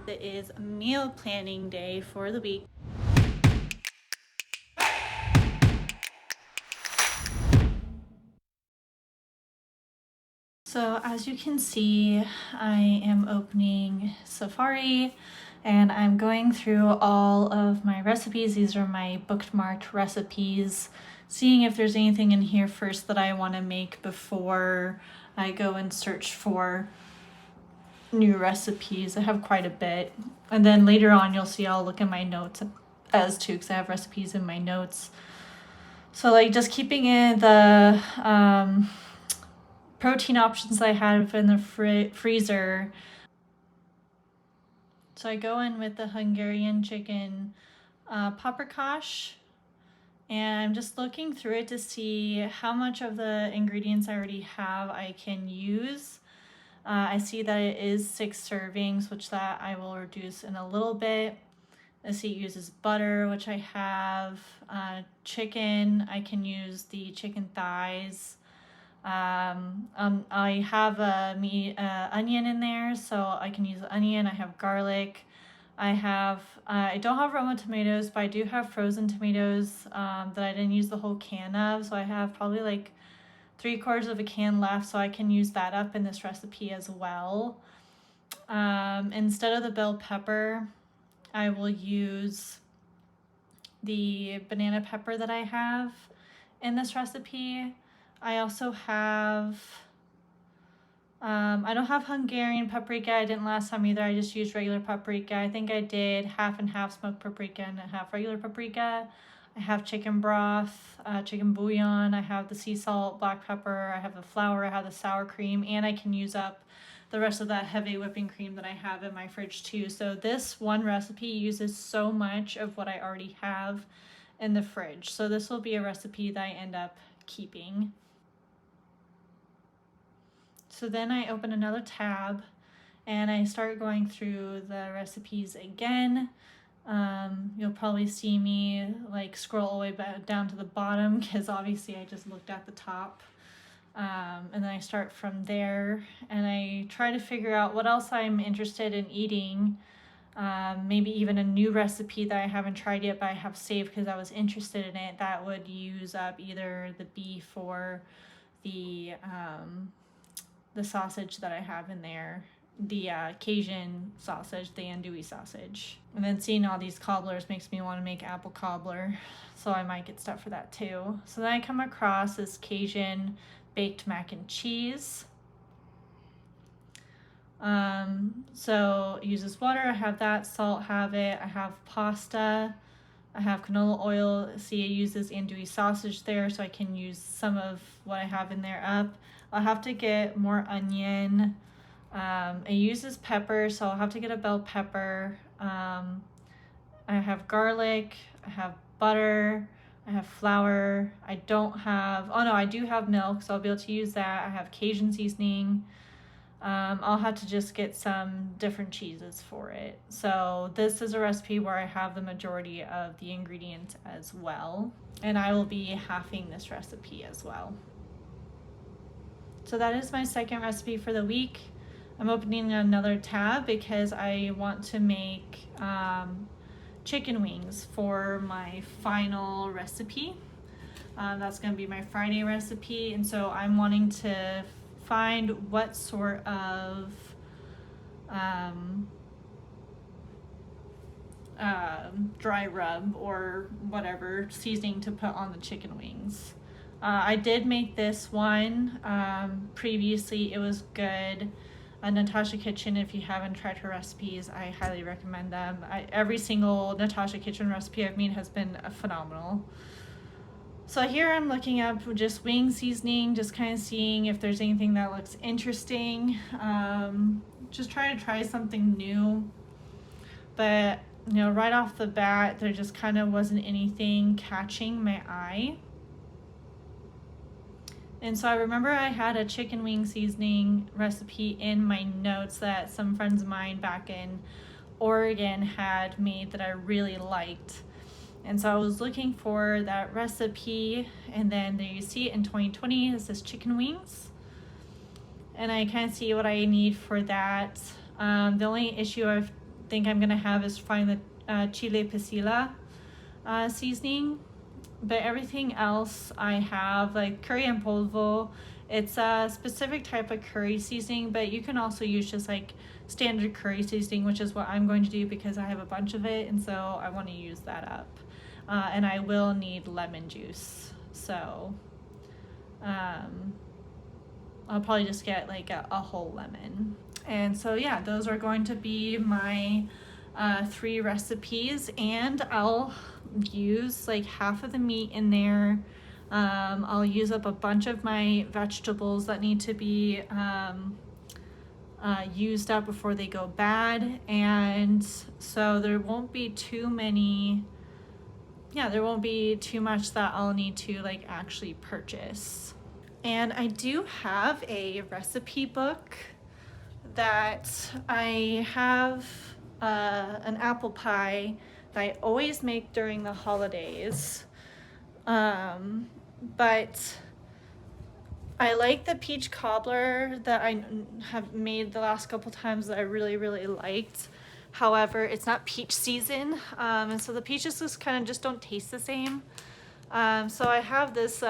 It is meal planning day for the week. So as you can see, I am opening Safari and I'm going through all of my recipes. These are my bookmarked recipes, seeing if there's anything in here first that I want to make before I go and search for new recipes. I have quite a bit. And then later on you'll see I'll look in my notes as too, because I have recipes in my notes. So like just keeping in the protein options I have in the freezer. So I go in with the Hungarian chicken paprikash, and I'm just looking through it to see how much of the ingredients I already have I can use. I see that it is 6 servings, which that I will reduce in a little bit. I see it uses butter, which I have. Chicken, I can use the chicken thighs. I have a onion in there, so I can use the onion. I have garlic. I don't have Roma tomatoes, but I do have frozen tomatoes that I didn't use the whole can of, so I have probably like 3/4 of a can left, so I can use that up in this recipe as well. Instead of the bell pepper, I will use the banana pepper that I have in this recipe. I also have, I don't have Hungarian paprika. I didn't last time either. I just used regular paprika. I think I did half and half smoked paprika and half regular paprika. I have chicken broth, chicken bouillon. I have the sea salt, black pepper. I have the flour. I have the sour cream, and I can use up the rest of that heavy whipping cream that I have in my fridge too. So this one recipe uses so much of what I already have in the fridge. So this will be a recipe that I end up keeping. So then I open another tab and I start going through the recipes again. You'll probably see me like scroll all the way back down to the bottom because obviously I just looked at the top. And then I start from there and I try to figure out what else I'm interested in eating. Maybe even a new recipe that I haven't tried yet but I have saved because I was interested in it, that would use up either the beef or the sausage that I have in there, the Cajun sausage, the andouille sausage. And then seeing all these cobblers makes me want to make apple cobbler, so I might get stuff for that too. So then I come across this Cajun baked mac and cheese. So it uses water. I have that. Salt, have it. I have pasta. I have canola oil. See, it uses andouille sausage there, so I can use some of what I have in there up. I'll have to get more onion. It uses pepper, so I'll have to get a bell pepper. I have garlic. I have butter. I have flour. I don't have, oh no, I do have milk, so I'll be able to use that. I have Cajun seasoning. I'll have to just get some different cheeses for it. So this is a recipe where I have the majority of the ingredients as well. And I will be halving this recipe as well. So that is my second recipe for the week. I'm opening another tab because I want to make chicken wings for my final recipe. That's going to be my Friday recipe. And so I'm wanting to find what sort of dry rub or whatever seasoning to put on the chicken wings. I did make this one previously. It was good. Natasha Kitchen, if you haven't tried her recipes, I highly recommend them. Every single Natasha Kitchen recipe I've made has been phenomenal. So here I'm looking up just wing seasoning, just kind of seeing if there's anything that looks interesting. Just trying to try something new. But, you know, right off the bat, there just kind of wasn't anything catching my eye. And so I remember I had a chicken wing seasoning recipe in my notes that some friends of mine back in Oregon had made that I really liked. And so I was looking for that recipe, and then there you see it in 2020, it says chicken wings. And I kind of see what I need for that. The only issue think I'm gonna have is find the chile pasilla seasoning. But everything else I have, like curry en polvo, it's a specific type of curry seasoning, but you can also use just like standard curry seasoning, which is what I'm going to do because I have a bunch of it, and so I want to use that up. And I will need lemon juice, so I'll probably just get like a whole lemon. And so yeah, those are going to be my 3 recipes, and I'll use like half of the meat in there. I'll use up a bunch of my vegetables that need to be used up before they go bad, and so there won't be too many, there won't be too much that I'll need to like actually purchase. And I do have a recipe book that I have an apple pie that I always make during the holidays. But I like the peach cobbler that I have made the last couple times that I really, really liked. However, it's not peach season, and so the peaches just don't taste the same. So I have this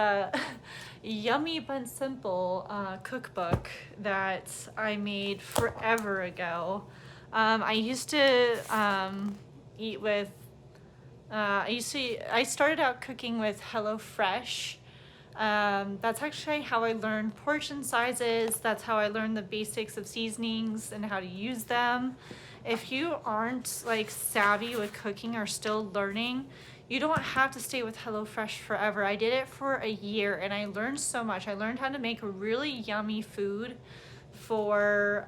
yummy but simple cookbook that I made forever ago. I used to eat with, I started out cooking with HelloFresh. That's actually how I learned portion sizes. That's how I learned the basics of seasonings and how to use them. If you aren't like savvy with cooking or still learning, you don't have to stay with HelloFresh forever. I did it for a year and I learned so much. I learned how to make really yummy food for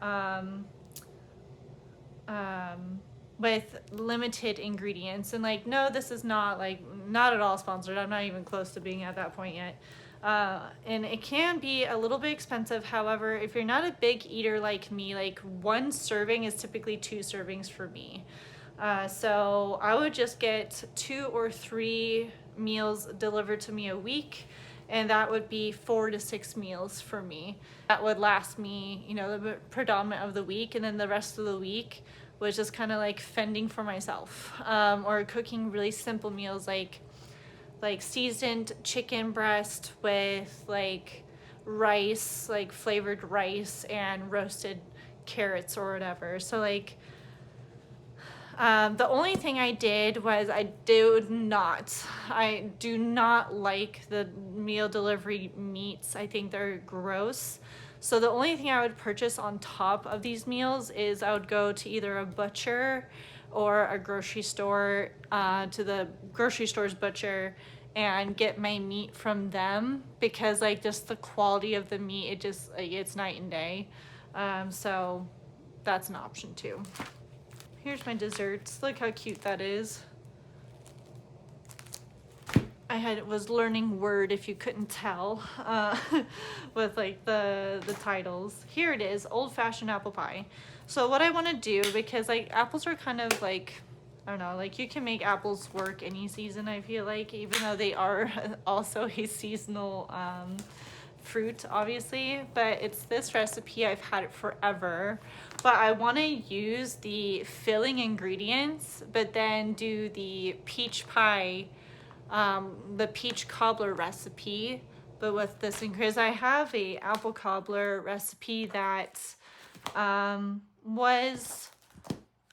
with limited ingredients. And like, no, this is not at all sponsored. I'm not even close to being at that point yet. And it can be a little bit expensive. However, if you're not a big eater like me, like 1 serving is typically 2 servings for me. So I would just get 2 or 3 meals delivered to me a week, and that would be 4 to 6 meals for me. That would last me, the predominant of the week, and then the rest of the week was just kind of like fending for myself, or cooking really simple meals like seasoned chicken breast with like rice, like flavored rice and roasted carrots or whatever. So like the only thing I did was I do not like the meal delivery meats. I think they're gross. So the only thing I would purchase on top of these meals is I would go to either a butcher or a grocery store, to the grocery store's butcher, and get my meat from them, because like just the quality of the meat, it's night and day. So that's an option too. Here's my desserts. Look how cute that is. I was learning Word, if you couldn't tell, with like the titles. Here it is, old-fashioned apple pie. So what I want to do, because like apples are kind of like, I don't know, like you can make apples work any season, I feel like, even though they are also a seasonal fruit, obviously. But it's this recipe, I've had it forever. But I want to use the filling ingredients, but then do the peach pie, the peach cobbler recipe, but with this, because I have a apple cobbler recipe that was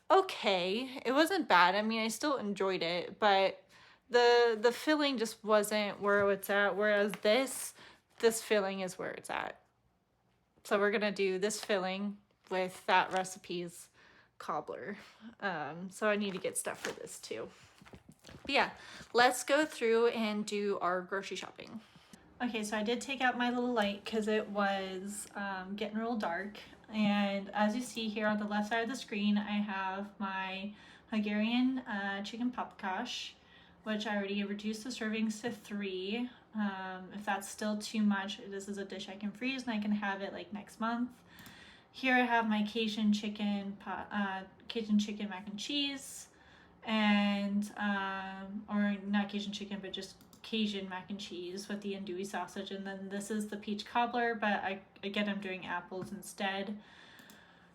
okay. It wasn't bad. I mean, I still enjoyed it, but the filling just wasn't where it's at, whereas this filling is where it's at. So we're gonna do this filling with that recipe's cobbler. So I need to get stuff for this too. But yeah, let's go through and do our grocery shopping. Okay, so I did take out my little light because it was getting real dark. And as you see here on the left side of the screen, I have my Hungarian chicken paprikash, which I already reduced the servings to 3. If that's still too much, this is a dish I can freeze and I can have it like next month. Here I have my Cajun chicken mac and cheese, and or not Cajun chicken, but just Cajun mac and cheese with the andouille sausage. And then this is the peach cobbler, but I'm doing apples instead.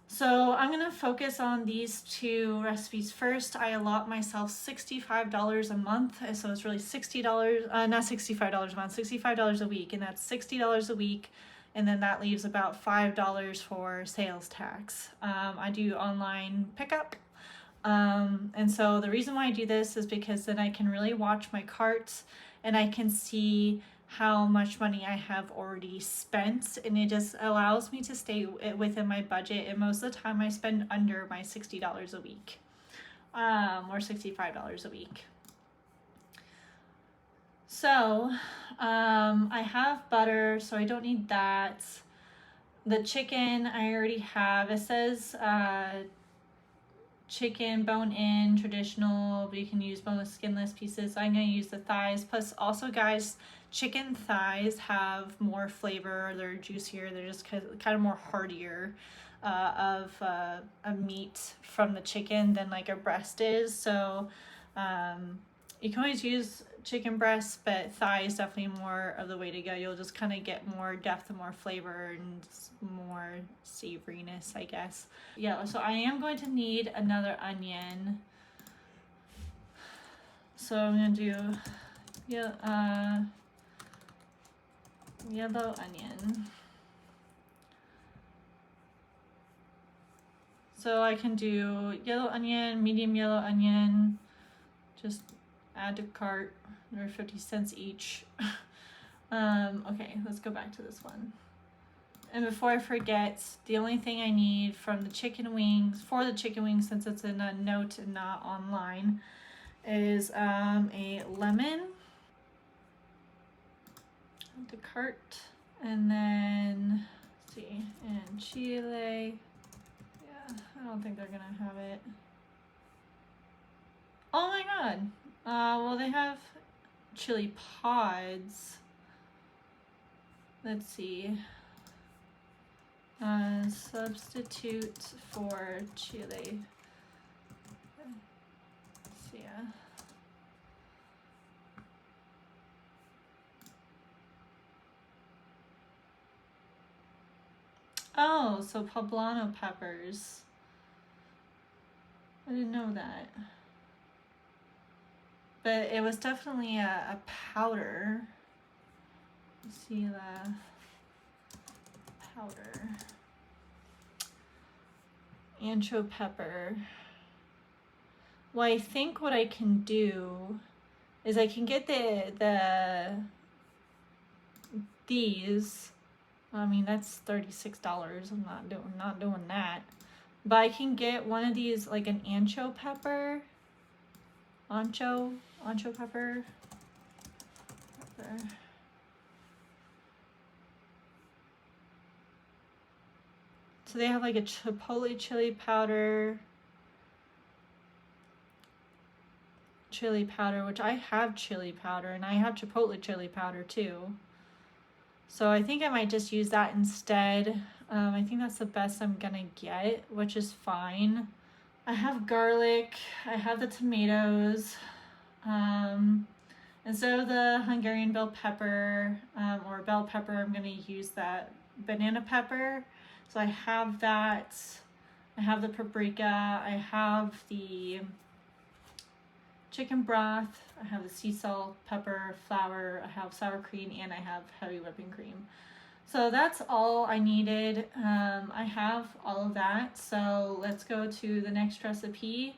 So I'm gonna focus on these two recipes first. I allot myself $65 a month, so it's really $60, not $65 a month, $65 a week, and that's $60 a week, and then that leaves about $5 for sales tax. I do online pickup, and so the reason why I do this is because then I can really watch my carts and I can see how much money I have already spent, and it just allows me to stay within my budget. And most of the time I spend under my $60 a week, or $65 a week. So I have butter, so I don't need that. The chicken I already have. It says chicken bone in traditional, but you can use boneless skinless pieces. I'm going to use the thighs. Plus also, guys, chicken thighs have more flavor. They're juicier. They're just kind of more heartier of a meat from the chicken than like a breast is. So you can always use chicken breasts, but thigh is definitely more of the way to go. You'll just kind of get more depth and more flavor and more savoriness, I guess. Yeah, so I am going to need another onion. So I'm going to do yellow onion. So I can do yellow onion, medium yellow onion, just add to cart. They're 50 cents each. Okay, let's go back to this one. And before I forget, the only thing I need from the chicken wings, for the chicken wings, since it's in a note and not online, is a lemon, the cart, and then, let's see, and chile. Yeah, I don't think they're gonna have it. Oh my god. Well, they have chili pods. Let's see. Substitute for chili. Let's see. Oh, so poblano peppers. I didn't know that. But it was definitely a powder. Let's see the powder. Ancho pepper. Well, I think what I can do is I can get these. I mean, that's $36. I'm not doing that. But I can get one of these, like an ancho pepper. Ancho pepper. So they have like a chipotle chili powder, which I have chili powder, and I have chipotle chili powder too. So I think I might just use that instead. I think that's the best I'm gonna get, which is fine. I have garlic, I have the tomatoes, instead of the Hungarian bell pepper or bell pepper, I'm gonna use that banana pepper. So I have that. I have the paprika. I have the chicken broth. I have the sea salt, pepper, flour. I have sour cream, and I have heavy whipping cream. So that's all I needed. I have all of that. So let's go to the next recipe.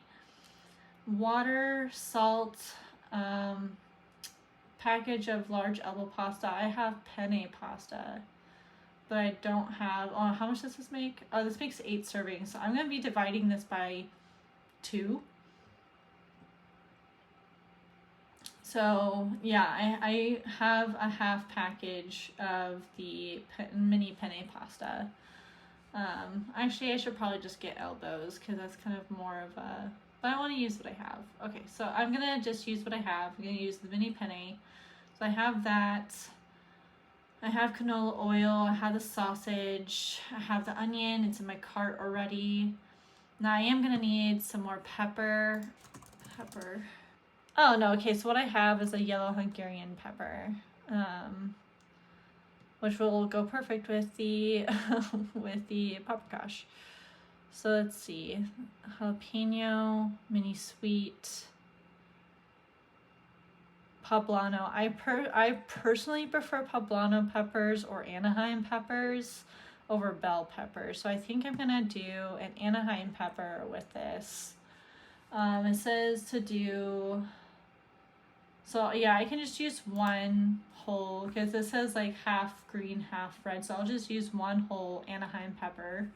Water, salt, package of large elbow pasta. I have penne pasta, but I don't have, oh, how much does this make? Oh, this makes 8 servings. So I'm going to be dividing this by 2. So yeah, I have a half package of the mini penne pasta. Actually, I should probably just get elbows because that's kind of more of a, but I want to use what I have. Okay, so I'm going to just use what I have. I'm going to use the mini penne. So I have that. I have canola oil. I have the sausage. I have the onion. It's in my cart already. Now I am going to need some more pepper. Oh, no, okay, so what I have is a yellow Hungarian pepper, which will go perfect with the with the paprikash. So let's see, jalapeno, mini sweet, poblano. I personally prefer poblano peppers or Anaheim peppers over bell peppers. So I think I'm gonna do an Anaheim pepper with this. It says to do, so yeah, I can just use one whole, because it says like half green, half red. So I'll just use one whole Anaheim pepper.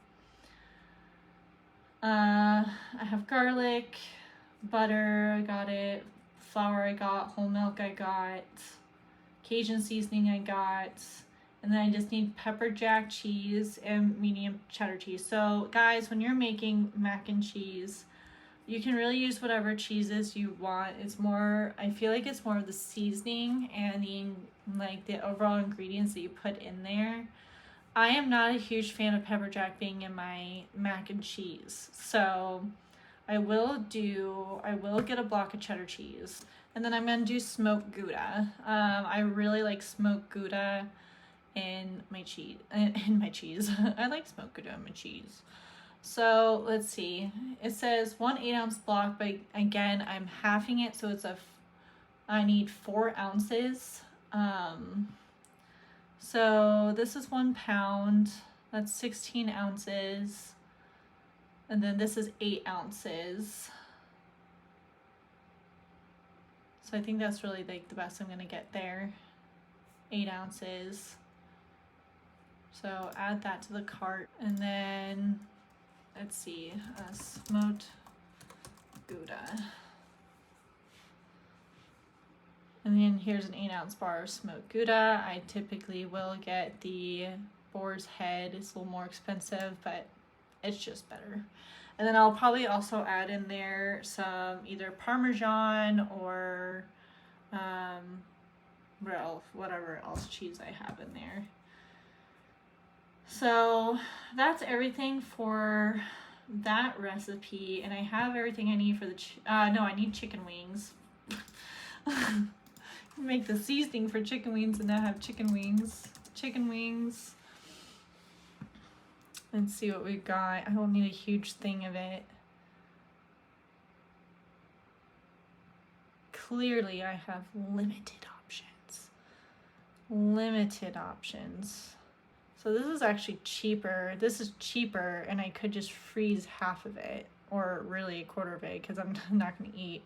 I have garlic, butter, I got it, flour I got, whole milk I got, Cajun seasoning I got, and then I just need pepper jack cheese and medium cheddar cheese. So guys, when you're making mac and cheese, you can really use whatever cheeses you want. It's more, I feel like it's more of the seasoning and the overall ingredients that you put in there. I am not a huge fan of pepper jack being in my mac and cheese. So I will get a block of cheddar cheese. And then I'm going to do smoked Gouda. I really like smoked Gouda in my cheese. I like smoked Gouda in my cheese. So let's see. It says 1 8-ounce block, but again, I'm halving it, so I need 4 ounces. So this is 1 pound. That's 16 ounces. And then this is 8 ounces. So I think that's really like the best I'm gonna get there. 8 ounces. So add that to the cart. And then, let's see, smoked Gouda. And then here's an 8-ounce bar of smoked Gouda. I typically will get the boar's head. It's a little more expensive, but it's just better. And then I'll probably also add in there some either Parmesan or whatever else cheese I have in there. So that's everything for that recipe. And I have everything I need for the, no, I need chicken wings. Make the seasoning for chicken wings and now have chicken wings. Let's see what we got. I don't need a huge thing of it. Clearly I have limited options. So this is actually cheaper. This is cheaper and I could just freeze half of it, or really a quarter of it, because I'm not going to eat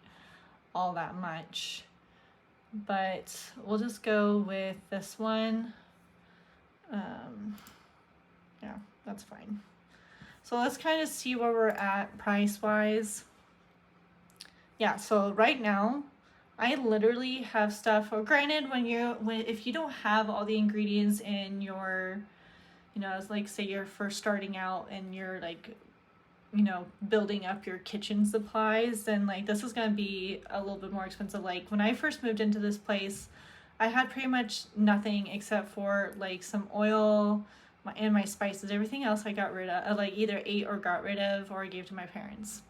all that much. But we'll just go with this one. Yeah, that's fine. So let's kind of see where we're at price wise. Yeah, so right now I literally have stuff, or granted, if you don't have all the ingredients in your, it's like, say you're first starting out and you're like, building up your kitchen supplies, then like this is going to be a little bit more expensive. Like when I first moved into this place, I had pretty much nothing except for like some oil and my spices. Everything else I got rid of, like either ate or got rid of, or I gave to my parents.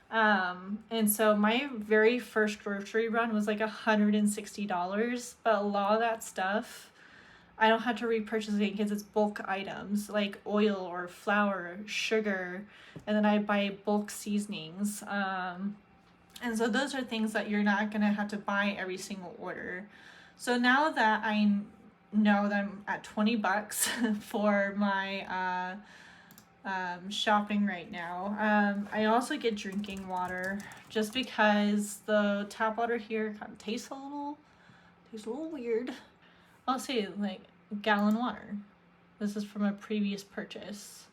And so my very first grocery run was like $160, but a lot of that stuff I don't have to repurchase it because it's bulk items like oil or flour, sugar, and then I buy bulk seasonings. And so those are things that you're not going to have to buy every single order. So now that I know that I'm at $20 for my shopping right now, I also get drinking water just because the tap water here kind of tastes a little weird. I'll say like gallon water. This is from a previous purchase.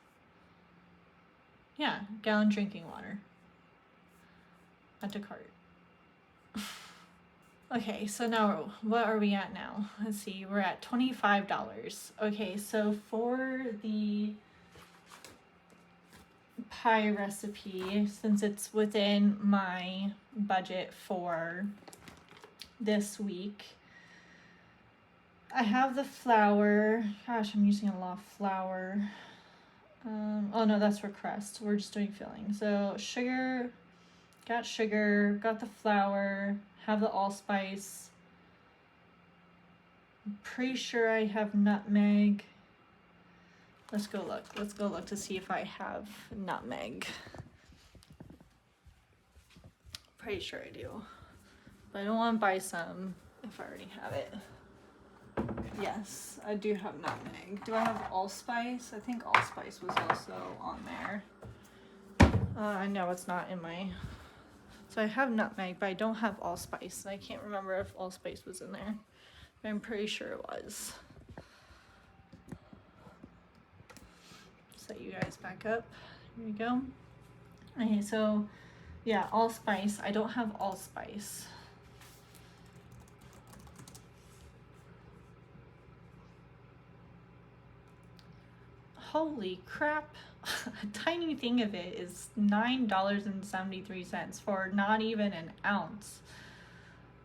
Yeah, gallon drinking water. Add to cart. Okay, so now what are we at now? Let's see, we're at $25. Okay, so for the pie recipe, since it's within my budget for this week, I have the flour. Gosh, I'm using a lot of flour. Oh no, that's for crust. We're just doing filling. So sugar, got the flour, have the allspice. I'm pretty sure I have nutmeg. Let's go look. Let's go look to see if I have nutmeg. Pretty sure I do. But I don't want to buy some if I already have it. Yes, I do have nutmeg. Do I have allspice? I think allspice was also on there. I know it's not in my... So I have nutmeg, but I don't have allspice. I can't remember if allspice was in there. But I'm pretty sure it was. Set you guys back up. Here we go. Okay, so yeah, allspice. I don't have allspice. Holy crap. A tiny thing of it is $9.73 for not even an ounce.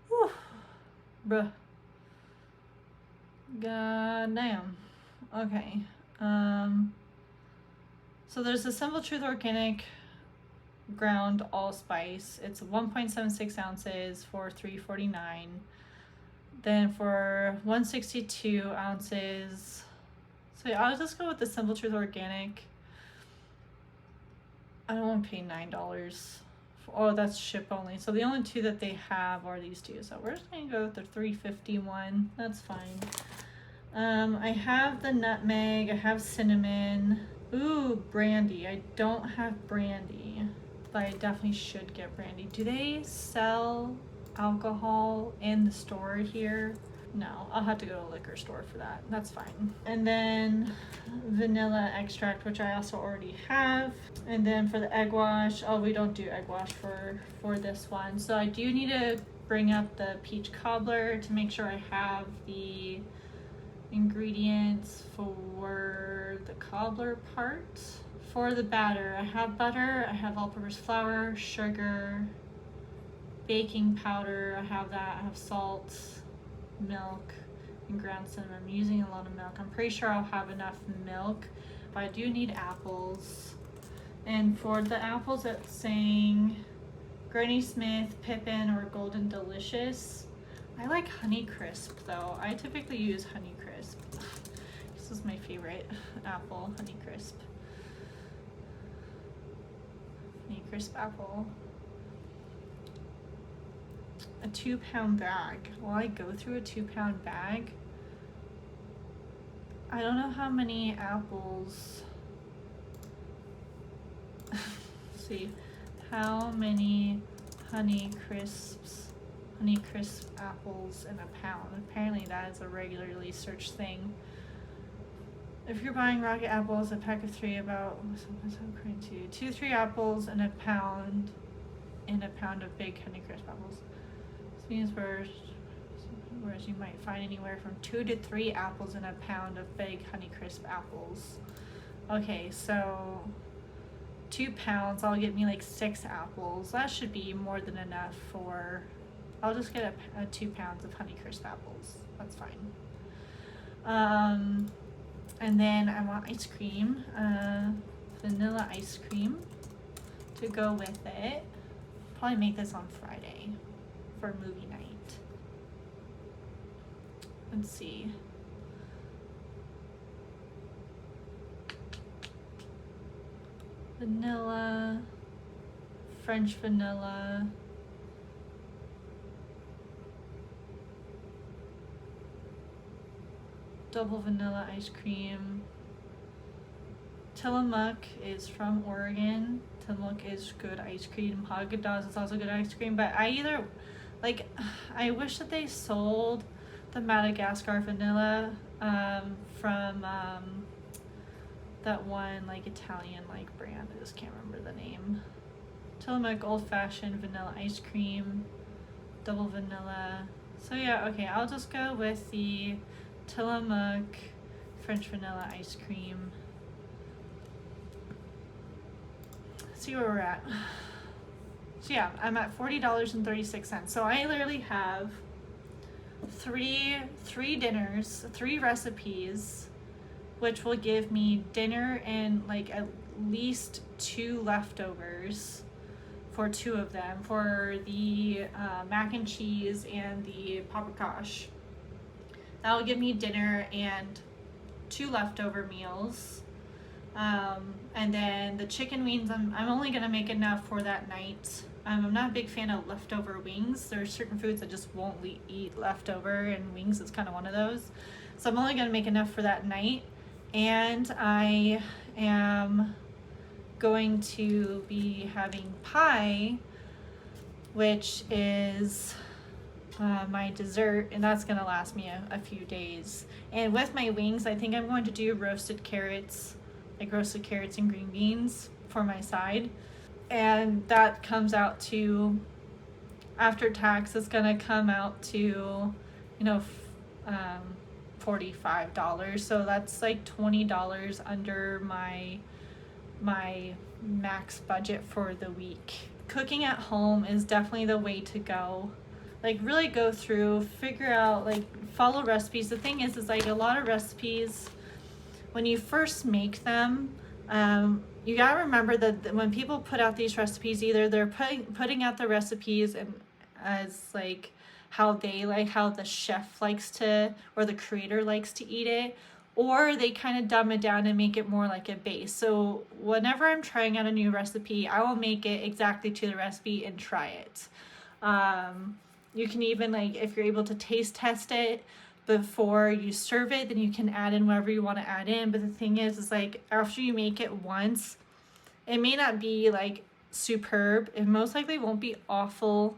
Whew. Bruh. God damn. Okay. So there's the Simple Truth Organic ground allspice. It's 1.76 ounces for $3.49. Then for 162 ounces. So yeah, I'll just go with the Simple Truth Organic. I don't want to pay $9. Oh, that's ship only. So the only two that they have are these two. So we're just gonna go with the $3.51. That's fine. I have the nutmeg. I have cinnamon. Ooh, brandy. I don't have brandy, but I definitely should get brandy. Do they sell alcohol in the store here? No, I'll have to go to a liquor store for that. That's fine. And then vanilla extract, which I also already have. And then for the egg wash, oh, we don't do egg wash for this one. So I do need to bring up the peach cobbler to make sure I have the ingredients for the cobbler part. For the batter, I have butter, I have all-purpose flour, sugar, baking powder, I have that, I have salt, milk, and ground cinnamon. I'm using a lot of milk. I'm pretty sure I'll have enough milk, but I do need apples. And for the apples, it's saying Granny Smith, Pippin, or Golden Delicious. I like Honey Crisp though. I typically use Honey Crisp. This is my favorite apple, Honey Crisp. Honey Crisp apple. A 2-pound bag. Will I go through a 2-pound bag? I don't know how many apples. Let's see. How many Honey Crisp apples in a pound? Apparently that is a regularly searched thing. If you're buying rocket apples, a pack of 3, about 2 to 3 apples in a pound of big Honey Crisp apples. This means whereas you might find anywhere from 2 to 3 apples in a pound of big Honey Crisp apples. Okay, so 2 pounds, I'll get me like 6 apples. That should be more than enough for, I'll just get a 2 pounds of Honey Crisp apples. That's fine. And then I want ice cream, vanilla ice cream to go with it. Probably make this on Friday for movie night. Let's see. Vanilla, French vanilla. Double vanilla ice cream. Tillamook is from Oregon. Tillamook is good ice cream. Haagen-Dazs is also good ice cream, but I wish that they sold the Madagascar vanilla from that one like Italian like brand. I just can't remember the name. Tillamook old fashioned vanilla ice cream, double vanilla. So yeah, okay, I'll just go with the Tillamook French vanilla ice cream. Let's see where we're at. So yeah, I'm at $40.36. So I literally have three dinners, 3 recipes, which will give me dinner and like at least 2 leftovers for 2 of them, for the mac and cheese and the paprikash. That will give me dinner and 2 leftover meals. And then the chicken wings, I'm only gonna make enough for that night. I'm not a big fan of leftover wings. There are certain foods I just won't eat leftover, and wings is kind of one of those. So I'm only gonna make enough for that night. And I am going to be having pie, which is my dessert, and that's gonna last me a few days. And with my wings, I think I'm going to do roasted carrots and green beans for my side. And that comes out to, after tax, it's gonna come out to, $45. So that's like $20 under my max budget for the week. Cooking at home is definitely the way to go. Like, really go through, figure out, like, follow recipes. The thing is like, a lot of recipes, when you first make them, you gotta remember that when people put out these recipes, either they're putting out the recipes and as like how the chef likes to, or the creator likes to eat it, or they kind of dumb it down and make it more like a base. So whenever I'm trying out a new recipe, I will make it exactly to the recipe and try it. You can even, like, if you're able to taste test it before you serve it, then you can add in whatever you want to add in. But the thing is like, after you make it once, it may not be like superb. It most likely won't be awful.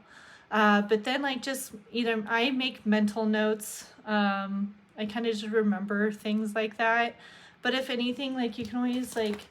But then, like, just either I make mental notes. I kind of just remember things like that. But if anything, like, you can always like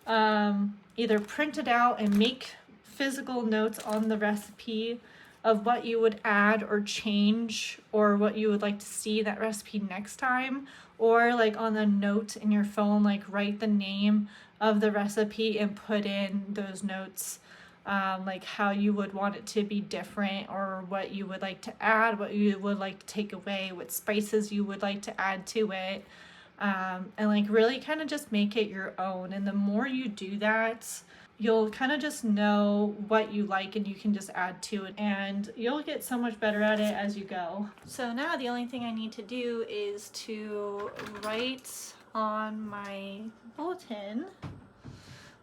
either print it out and make physical notes on the recipe of what you would add or change, or what you would like to see that recipe next time, or like on a note in your phone, like write the name of the recipe and put in those notes, like how you would want it to be different, or what you would like to add, what you would like to take away, what spices you would like to add to it, and like really kind of just make it your own. And the more you do that, you'll kind of just know what you like, and you can just add to it, and you'll get so much better at it as you go. So now the only thing I need to do is to write on my bulletin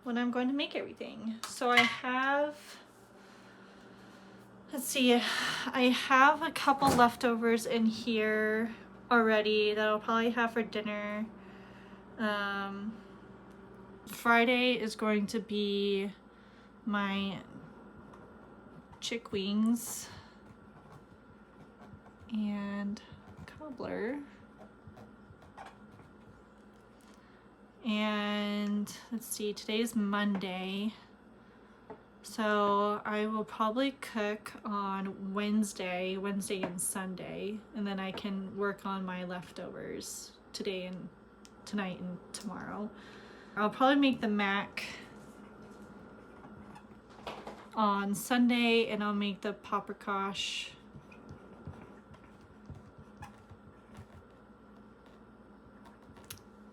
when I'm going to make everything. So I have, let's see, I have a couple leftovers in here already that I'll probably have for dinner. Friday is going to be my chick wings and cobbler. And let's see, today's Monday. So I will probably cook on Wednesday and Sunday, and then I can work on my leftovers today and tonight and tomorrow. I'll probably make the mac on Sunday, and I'll make the paprikash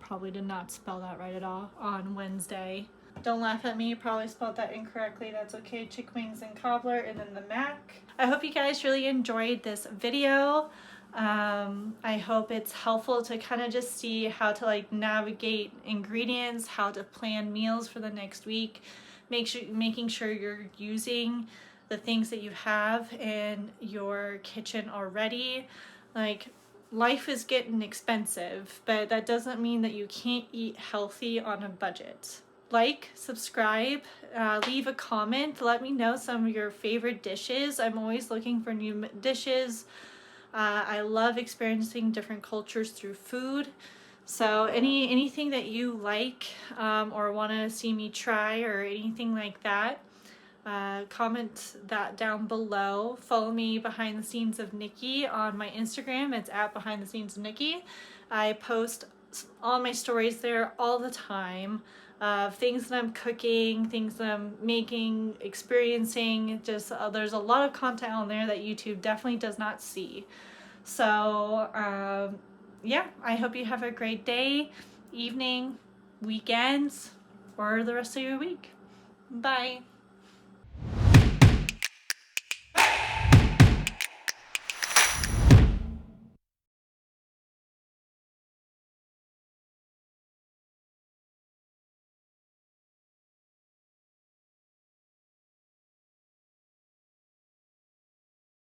probably did not spell that right at all, on Wednesday. Don't laugh at me, probably spelled that incorrectly. That's okay. Chick wings and cobbler, and then the mac. I hope you guys really enjoyed this video. I hope it's helpful to kind of just see how to like navigate ingredients, how to plan meals for the next week, making sure you're using the things that you have in your kitchen already. Like, life is getting expensive, but that doesn't mean that you can't eat healthy on a budget. Like, subscribe, leave a comment, let me know some of your favorite dishes. I'm always looking for new dishes. I love experiencing different cultures through food. So anything that you like, or want to see me try, or anything like that, comment that down below. Follow me, Behind the Scenes of Nikki, on my Instagram. It's at Behind the Scenes of Nikki. I post all my stories there all the time. Things that I'm cooking, things that I'm making, experiencing. Just there's a lot of content on there that YouTube definitely does not see. So yeah, I hope you have a great day, evening, weekends, or the rest of your week. Bye.